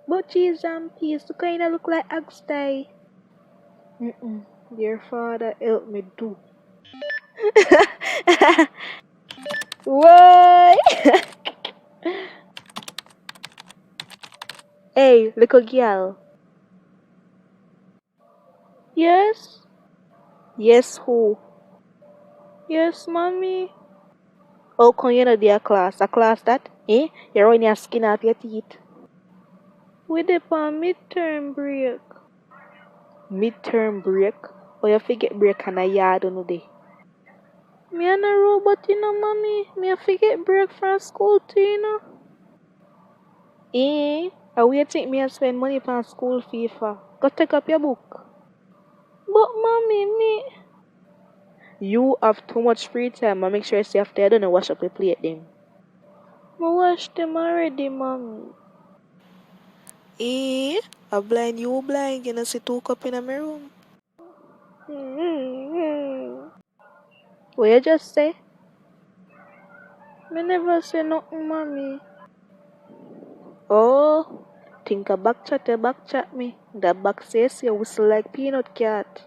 But cheese and peas kinda look like Agstay. Dear Father, help me do. Why? Hey, little girl. Yes? Yes, who? Yes, mommy. How come you know their class? A class that, eh? You're running your skin out your teeth. We dey on midterm break. Midterm break? Or you forget break and a yard on the day? Me and a robot, mommy. Me a forget break from school too, Eh? How you think me a spend money for school fee for? Go take up your book. But mommy, me... You have too much free time. I make sure you stay after you don't wash up your plate them. I wash them already, mommy. Eh? I blind you blind. You know see 2 cups in my room. What you just say? Me never say nothing, mommy. Oh, think a back chat me. That back says you whistle like peanut cat.